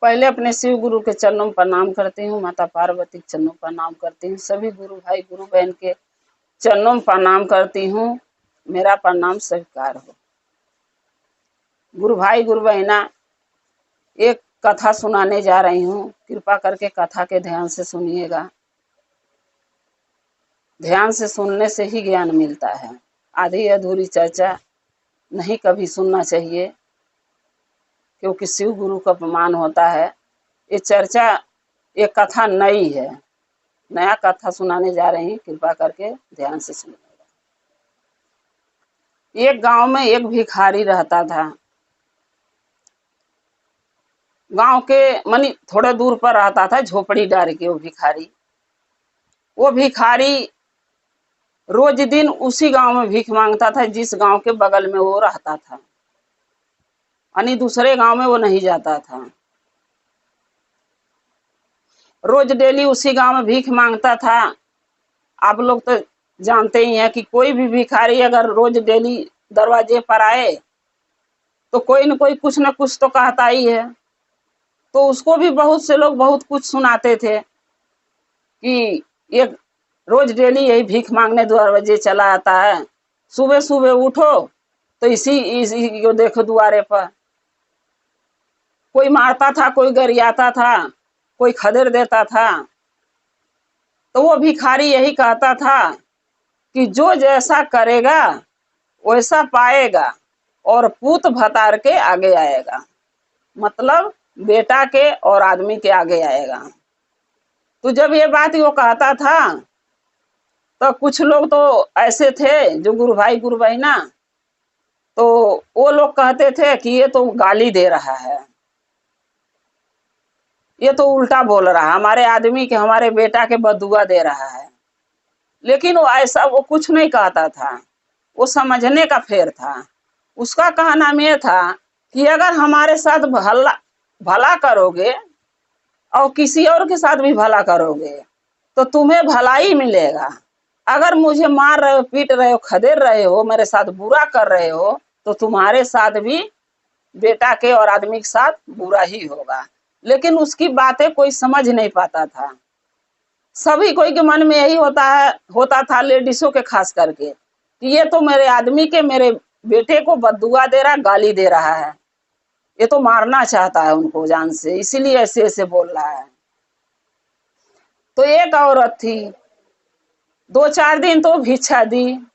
पहले अपने शिव गुरु के चरणों में प्रणाम करती हूँ, माता पार्वती के चरणों में प्रणाम करती हूँ, सभी गुरु भाई गुरु बहन के चरणों में प्रणाम करती हूँ। मेरा प्रणाम स्वीकार हो। गुरु भाई गुरु बहना, एक कथा सुनाने जा रही हूँ, कृपा करके कथा के ध्यान से सुनिएगा। ध्यान से सुनने से ही ज्ञान मिलता है। आधी अधूरी चर्चा नहीं कभी सुनना चाहिए, क्योंकि शिव गुरु का अपमान होता है। ये चर्चा, ये कथा नई है, नया कथा सुनाने जा रही हूँ, कृपा करके ध्यान से सुनिएगा। एक गांव में एक भिखारी रहता था। गांव के मनी थोड़े दूर पर रहता था, झोपड़ी डाल के वो भिखारी रोज दिन उसी गांव में भीख मांगता था जिस गांव के बगल में वो रहता था, यानी दूसरे गांव में वो नहीं जाता था। रोज डेली उसी गांव में भीख मांगता था। आप लोग तो जानते ही हैं कि कोई भी भिखारी अगर रोज डेली दरवाजे पर आए तो कोई न कोई कुछ न कुछ तो कहता ही है। तो उसको भी बहुत से लोग बहुत कुछ सुनाते थे कि ये रोज डेली यही भीख मांगने दरवाजे चला आता है, सुबह सुबह उठो तो इसी को देखो द्वारे पर। कोई मारता था, कोई गरियाता था, कोई खदेड़ देता था। तो वो भिखारी यही कहता था कि जो जैसा करेगा वैसा पाएगा और पूत भतार के आगे आएगा, मतलब बेटा के और आदमी के आगे आएगा। तो जब ये बात वो कहता था तो कुछ लोग तो ऐसे थे जो गुरु भाई गुरु बहना, तो वो लोग कहते थे कि ये तो गाली दे रहा है, ये तो उल्टा बोल रहा है, हमारे आदमी के हमारे बेटा के बदुआ दे रहा है। लेकिन वो ऐसा वो कुछ नहीं कहता था, वो समझने का फेर था। उसका कहना ये था कि अगर हमारे साथ भला करोगे और किसी और के साथ भी भला करोगे तो तुम्हें भलाई मिलेगा। अगर मुझे मार रहे हो, पीट रहे हो, खदेड़ रहे हो, मेरे साथ बुरा कर रहे हो तो तुम्हारे साथ भी बेटा के और आदमी के साथ बुरा ही होगा। लेकिन उसकी बातें कोई समझ नहीं पाता था। सभी कोई के मन में यही होता था, लेडीजों के खास करके, कि ये तो मेरे आदमी के, मेरे बेटे को बद्दुआ दे रहा, गाली दे रहा है, ये तो मारना चाहता है उनको जान से, इसीलिए ऐसे ऐसे बोल रहा है। तो एक औरत थी, 2-4 दिन तो भिक्षा दी,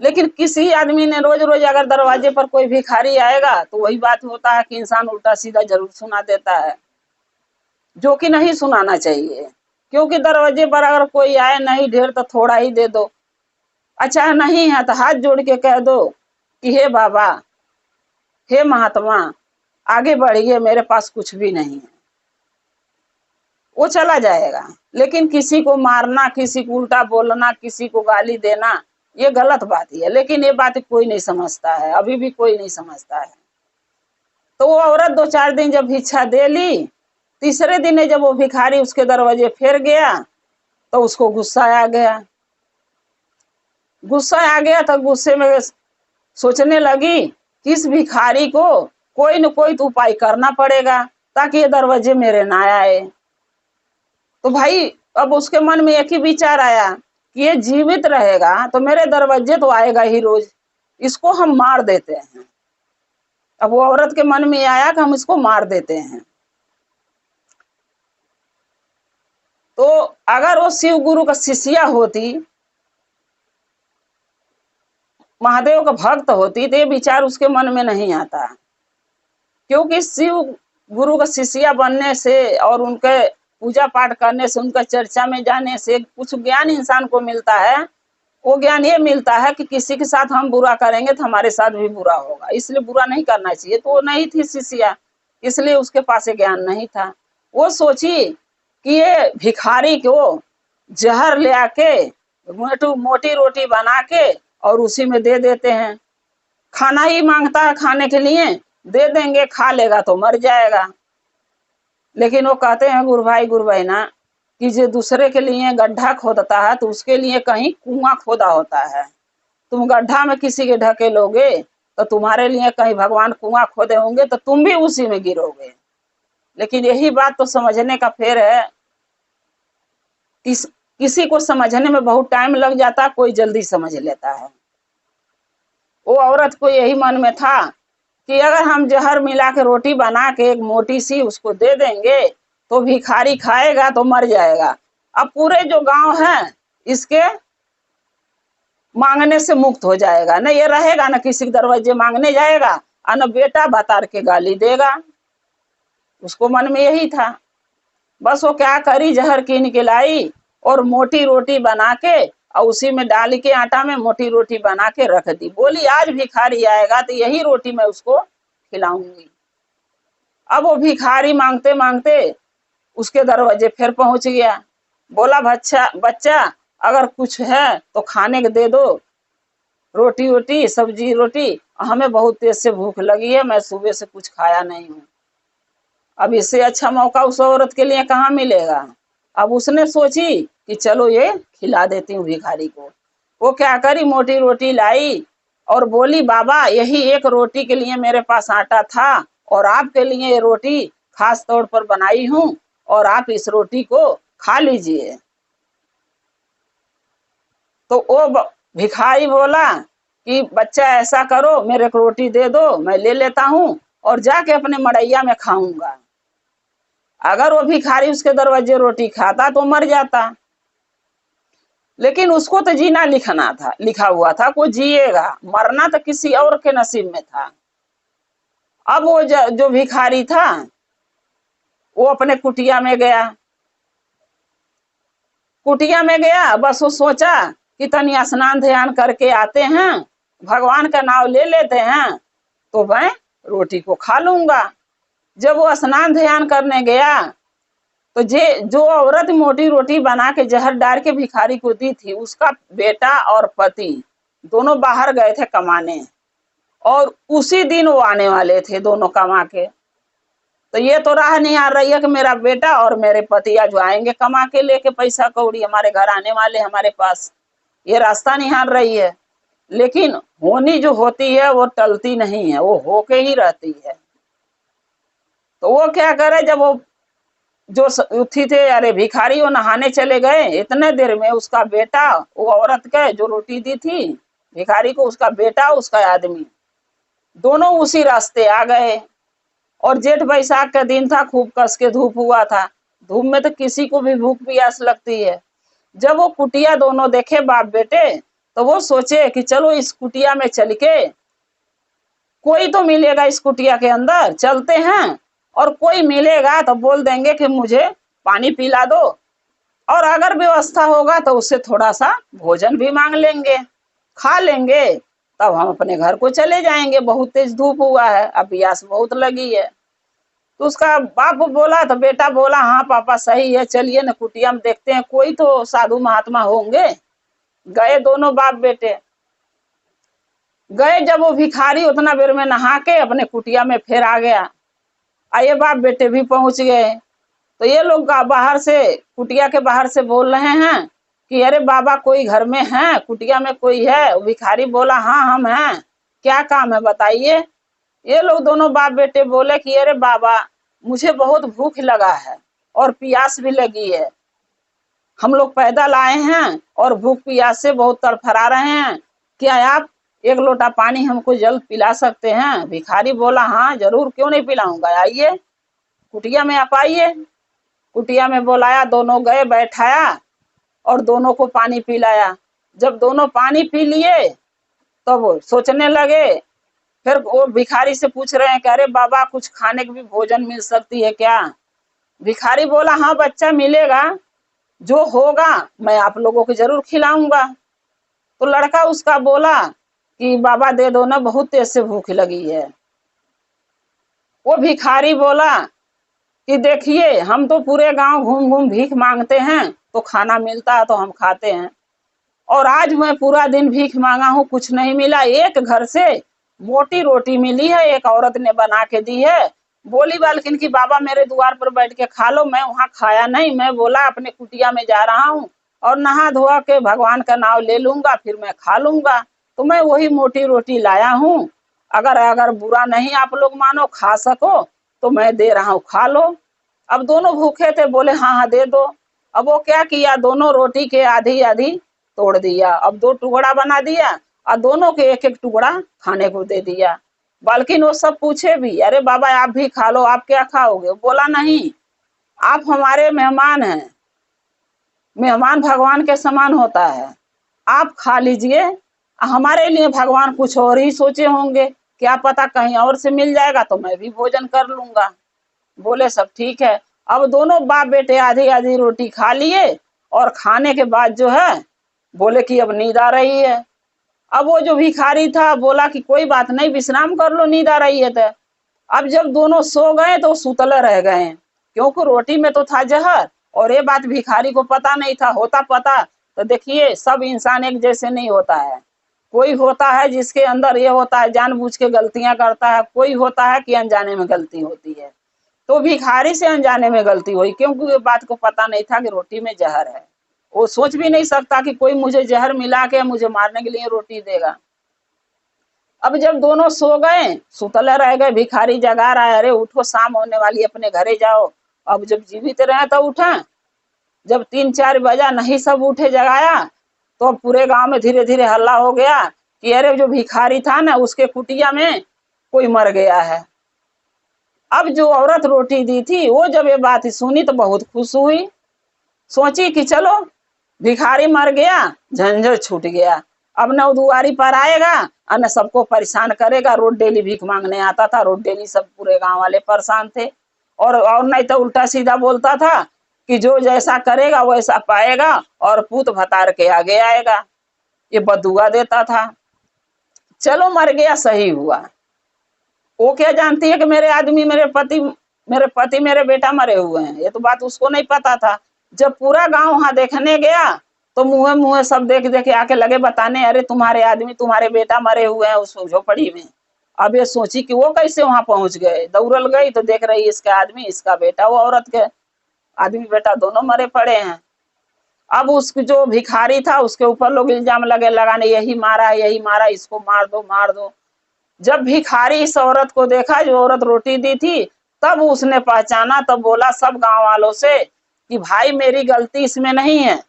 लेकिन किसी आदमी ने रोज रोज अगर दरवाजे पर कोई भिखारी आएगा तो वही बात होता है कि इंसान उल्टा सीधा जरूर सुना देता है, जो कि नहीं सुनाना चाहिए। क्योंकि दरवाजे पर अगर कोई आए, नहीं ढेर तो थोड़ा ही दे दो, अच्छा नहीं है तो हाथ जोड़ के कह दो कि हे बाबा, हे महात्मा, आगे बढ़िए, मेरे पास कुछ भी नहीं है, वो चला जाएगा। लेकिन किसी को मारना, किसी को उल्टा बोलना, किसी को गाली देना, ये गलत बात है। लेकिन ये बात कोई नहीं समझता है, अभी भी कोई नहीं समझता है। तो वो औरत 2-4 दिन जब भिक्षा दे ली, तीसरे दिन जब वो भिखारी उसके दरवाजे फिर गया तो उसको गुस्सा आ गया। तो गुस्से में सोचने लगी कि इस भिखारी को कोई न कोई तो उपाय करना पड़ेगा ताकि ये दरवाजे मेरे ना आए। तो भाई अब उसके मन में एक ही विचार आया कि ये जीवित रहेगा तो मेरे दरवाजे तो आएगा ही रोज, इसको हम मार देते हैं। अब वो औरत के मन में आया कि हम इसको मार देते हैं। तो अगर वो शिव गुरु का शिष्या होती, महादेव का भक्त होती, तो ये विचार उसके मन में नहीं आता। क्योंकि शिव गुरु का शिष्या बनने से और उनके पूजा पाठ करने से, उनका चर्चा में जाने से कुछ ज्ञान इंसान को मिलता है। वो ज्ञान ये मिलता है कि किसी के साथ हम बुरा करेंगे तो हमारे साथ भी बुरा होगा, इसलिए बुरा नहीं करना चाहिए। तो वो नहीं थी शिष्या, इसलिए उसके पास ज्ञान नहीं था। वो सोची कि ये भिखारी को जहर ले आके मोटी रोटी बना के और उसी में दे देते हैं, खाना ही मांगता है, खाने के लिए दे देंगे, खा लेगा तो मर जाएगा। लेकिन वो कहते हैं गुरु भाई गुरु बहना कि जो दूसरे के लिए गड्ढा खोदता है तो उसके लिए कहीं कुआं खोदा होता है। तुम गड्ढा में किसी के ढकेलोगे तो तुम्हारे लिए कहीं भगवान कुआं खोदे होंगे तो तुम भी उसी में गिरोगे। लेकिन यही बात तो समझने का फेर है। किसी को समझने में बहुत टाइम लग जाता, कोई जल्दी समझ लेता है। वो औरत को यही मन में था कि अगर हम जहर मिला के रोटी बना के एक मोटी सी उसको दे देंगे तो भिखारी खाएगा तो मर जाएगा। अब पूरे जो गांव है इसके मांगने से मुक्त हो जाएगा, न ये रहेगा न किसी के दरवाजे मांगने जाएगा, और न बेटा बतार के गाली देगा। उसको मन में यही था। बस वो क्या करी, जहर कीन के लाई और मोटी रोटी बना के और उसी में डाल के आटा में मोटी रोटी बना के रख दी। बोली आज भिखारी आएगा तो यही रोटी मैं उसको खिलाऊंगी। अब वो भिखारी मांगते मांगते उसके दरवाजे फिर पहुंच गया। बोला बच्चा अगर कुछ है तो खाने के दे दो, रोटी वोटी सब्जी रोटी, हमें बहुत तेज से भूख लगी है, मैं सुबह से कुछ खाया नहीं हूँ। अब इससे अच्छा मौका उस औरत के लिए कहाँ मिलेगा। अब उसने सोची कि चलो ये खिला देती हूँ भिखारी को। वो क्या करी, मोटी रोटी लाई और बोली बाबा यही एक रोटी के लिए मेरे पास आटा था और आपके लिए ये रोटी खास तौर पर बनाई हूँ और आप इस रोटी को खा लीजिए। तो वो भिखारी बोला कि बच्चा ऐसा करो, मेरे को रोटी दे दो, मैं ले लेता हूँ और जाके अपने मड़ैया में खाऊंगा। अगर वो भिखारी उसके दरवाजे रोटी खाता तो मर जाता, लेकिन उसको तो जीना लिखना था, लिखा हुआ था को जिएगा, मरना तो किसी और के नसीब में था। अब वो जो भिखारी था वो अपने कुटिया में गया। कुटिया में गया, बस वो सोचा कि तनी स्नान ध्यान करके आते हैं, भगवान का नाम ले लेते हैं तो मैं रोटी को खा लूंगा। जब वो स्नान ध्यान करने गया तो जो औरत मोटी रोटी बना के जहर डाल के भिखारी को दी थी, उसका बेटा और पति दोनों बाहर गए थे कमाने और उसी दिन वो आने वाले थे दोनों कमा के। तो ये तो राह नहीं आ रही है कि मेरा बेटा और मेरे पति आज आएंगे कमा के लेके पैसा कौड़ी, हमारे घर आने वाले हमारे पास, ये रास्ता नहीं हार रही है। लेकिन होनी जो होती है वो टलती नहीं है, वो होके ही रहती है। तो वो क्या करे, जब वो जो उठी थे, अरे भिखारी वो नहाने चले गए, इतने देर में उसका बेटा, वो औरत के जो रोटी दी थी भिखारी को, उसका बेटा उसका आदमी दोनों उसी रास्ते आ गए। और जेठ बैसाख का दिन था, खूब कस के धूप हुआ था। धूप में तो किसी को भी भूख प्यास लगती है। जब वो कुटिया दोनों देखे बाप बेटे तो वो सोचे कि चलो इस कुटिया में चल के कोई तो मिलेगा, इस कुटिया के अंदर चलते हैं और कोई मिलेगा तो बोल देंगे कि मुझे पानी पिला दो, और अगर व्यवस्था होगा तो उससे थोड़ा सा भोजन भी मांग लेंगे, खा लेंगे, तब हम अपने घर को चले जाएंगे। बहुत तेज धूप हुआ है, अब प्यास बहुत लगी है। तो उसका बाप बोला तो बेटा बोला हाँ पापा सही है, चलिए न कुटिया में देखते हैं, कोई तो साधु महात्मा होंगे। गए दोनों बाप बेटे, गए। जब वो भिखारी उतना देर में नहा के अपने कुटिया में फिर आ गया, आइए बाप बेटे भी पहुंच गए। तो ये लोग बाहर से, कुटिया के बाहर से बोल रहे हैं कि अरे बाबा कोई घर में है, कुटिया में कोई है। भिखारी बोला हाँ हम हैं, क्या काम है बताइए। ये लोग दोनों बाप बेटे बोले कि अरे बाबा मुझे बहुत भूख लगा है और प्यास भी लगी है, हम लोग पैदल आए हैं और भूख प्यास से बहुत तड़फड़ा रहे हैं, क्या आप एक लोटा पानी हमको जल्द पिला सकते हैं। भिखारी बोला हाँ जरूर, क्यों नहीं पिलाऊंगा, आइए कुटिया में आप आइए। कुटिया में बुलाया, दोनों गए, बैठाया और दोनों को पानी पिलाया। जब दोनों पानी पी लिए तो वो सोचने लगे, फिर वो भिखारी से पूछ रहे हैं कि अरे बाबा कुछ खाने की भी भोजन मिल सकती है क्या। भिखारी बोला हाँ बच्चा मिलेगा, जो होगा मैं आप लोगों को जरूर खिलाऊंगा। तो लड़का उसका बोला कि बाबा दे दो ना, बहुत तेज से भूख लगी है। वो भिखारी बोला कि देखिए हम तो पूरे गांव घूम घूम भीख मांगते हैं, तो खाना मिलता है तो हम खाते हैं, और आज मैं पूरा दिन भीख मांगा हूँ, कुछ नहीं मिला। एक घर से मोटी रोटी मिली है, एक औरत ने बना के दी है। बोली बालकिन की बाबा मेरे द्वार पर बैठ के खा लो, मैं वहां खाया नहीं, मैं बोला अपने कुटिया में जा रहा हूँ और नहा धोआ के भगवान का नाम ले लूंगा, फिर मैं खा लूंगा, तो मैं वही मोटी रोटी लाया हूँ। अगर बुरा नहीं आप लोग मानो, खा सको तो मैं दे रहा हूँ, खा लो। अब दोनों भूखे थे, बोले हाँ हाँ दे दो। अब वो क्या किया, दोनों रोटी के आधी आधी तोड़ दिया, अब 2 टुकड़ा बना दिया और दोनों के एक एक टुकड़ा खाने को दे दिया। बल्कि वो सब पूछे भी, अरे बाबा आप भी खा लो, आप क्या खाओगे? बोला नहीं, आप हमारे मेहमान हैं, मेहमान भगवान के समान होता है, आप खा लीजिए। हमारे लिए भगवान कुछ और ही सोचे होंगे, क्या पता कहीं और से मिल जाएगा तो मैं भी भोजन कर लूंगा। बोले सब ठीक है। अब दोनों बाप बेटे आधी आधी रोटी खा लिए और खाने के बाद जो है बोले कि अब नींद आ रही है। अब वो जो भिखारी था बोला कि कोई बात नहीं, विश्राम कर लो, नींद आ रही है तो। अब जब दोनों सो गए तो सुतले रह गए, क्योंकि रोटी में तो था जहर और ये बात भिखारी को पता नहीं था। होता पता तो देखिए सब इंसान एक जैसे नहीं होता है, कोई होता है जिसके अंदर ये होता है जानबूझ के गलतियां करता है, कोई होता है कि अनजाने में गलती होती है। तो भिखारी से अनजाने में गलती हुई, क्योंकि ये बात को पता नहीं था कि रोटी में जहर है। वो सोच भी नहीं सकता कि कोई मुझे जहर मिला के मुझे मारने के लिए रोटी देगा। अब जब दोनों सो गए, सुतले रह गए, भिखारी जगा रहा है, अरे उठो शाम होने वाली, अपने घरे जाओ। अब जब जीवित रहे तो उठे, जब 3-4 बजा नहीं सब उठे जगाया तो पूरे गांव में धीरे धीरे हल्ला हो गया कि अरे जो भिखारी था ना उसके कुटिया में कोई मर गया है। अब जो औरत रोटी दी थी वो जब ये बात सुनी तो बहुत खुश हुई, सोची कि चलो भिखारी मर गया, झंझट छूट गया। अब न दुआरी पर आएगा और न सबको परेशान करेगा। रोज डेली भीख मांगने आता था, रोज डेली सब पूरे गांव वाले परेशान थे। और नहीं तो उल्टा सीधा बोलता था कि जो जैसा करेगा वैसा पाएगा और पूत भतार के आगे आएगा, ये बदुआ देता था। चलो मर गया, सही हुआ। वो क्या जानती है कि मेरे आदमी, मेरे पति मेरे बेटा मरे हुए हैं, ये तो बात उसको नहीं पता था। जब पूरा गांव वहां देखने गया तो मुँह मुँह सब देख देख आके लगे बताने, अरे तुम्हारे आदमी तुम्हारे बेटा मरे हुए हैं उस झोपड़ी में। अब ये सोची कि वो कैसे वहां पहुंच गए, दौड़ल गई तो देख रही इसका आदमी इसका बेटा, वो औरत के आदमी बेटा दोनों मरे पड़े हैं। अब उसकी जो भिखारी था उसके ऊपर लोग इल्जाम लगाने, यही मारा यही मारा, इसको मार दो मार दो। जब भिखारी इस औरत को देखा जो औरत रोटी दी थी, तब उसने पहचाना, तब बोला सब गांव वालों से कि भाई मेरी गलती इसमें नहीं है,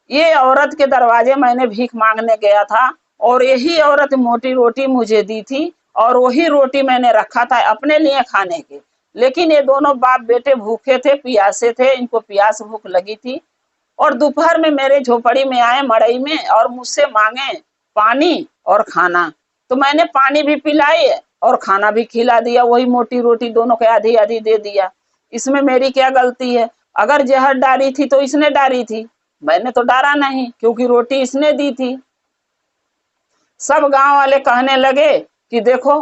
ये औरत के दरवाजे मैंने भीख मांगने गया था और यही औरत मोटी रोटी मुझे दी थी और वही रोटी मैंने रखा था अपने लिए खाने के। लेकिन ये दोनों बाप बेटे भूखे थे, प्यासे थे, इनको प्यास भूख लगी थी और दोपहर में मेरे झोपड़ी में आए मड़ई में और मुझसे मांगे पानी और खाना, तो मैंने पानी भी पिलाई और खाना भी खिला दिया, वही मोटी रोटी दोनों के आधी आधी दे दिया। इसमें मेरी क्या गलती है? अगर जहर डाली थी तो इसने डाली थी, मैंने तो डारा नहीं, क्योंकि रोटी इसने दी थी। सब गांव वाले कहने लगे कि देखो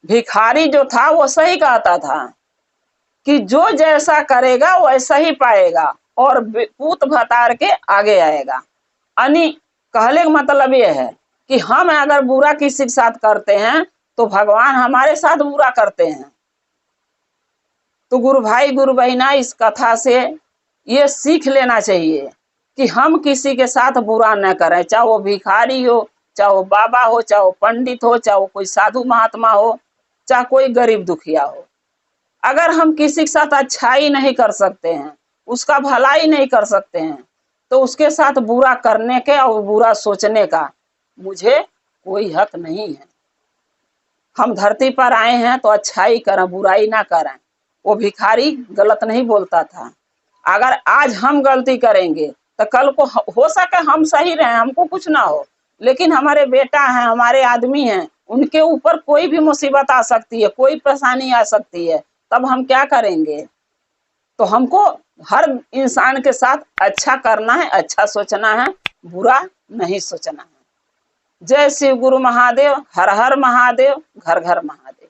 भिखारी जो था वो सही कहता था कि जो जैसा करेगा वैसा ही पाएगा और पूत भतार के आगे आएगा। यानी कहने का मतलब ये है कि हम अगर बुरा किसी के साथ करते हैं तो भगवान हमारे साथ बुरा करते हैं। तो गुरु भाई गुरु बहना, इस कथा से ये सीख लेना चाहिए कि हम किसी के साथ बुरा न करें, चाहे वो भिखारी हो, चाहे वो बाबा हो, चाहे वो पंडित हो, चाहे वो कोई साधु महात्मा हो, चाहे कोई गरीब दुखिया हो। अगर हम किसी के साथ अच्छाई नहीं कर सकते हैं, उसका भलाई नहीं कर सकते हैं, तो उसके साथ बुरा करने के और बुरा सोचने का मुझे कोई हक नहीं है। हम धरती पर आए हैं तो अच्छाई करें, बुराई ना करें। वो भिखारी गलत नहीं बोलता था। अगर आज हम गलती करेंगे तो कल को हो सके हम सही रहे, हमको कुछ ना हो, लेकिन हमारे बेटा हैं, हमारे आदमी हैं, उनके ऊपर कोई भी मुसीबत आ सकती है, कोई परेशानी आ सकती है, तब हम क्या करेंगे? तो हमको हर इंसान के साथ अच्छा करना है, अच्छा सोचना है, बुरा नहीं सोचना है। जय शिव गुरु महादेव, हर हर महादेव, घर घर महादेव।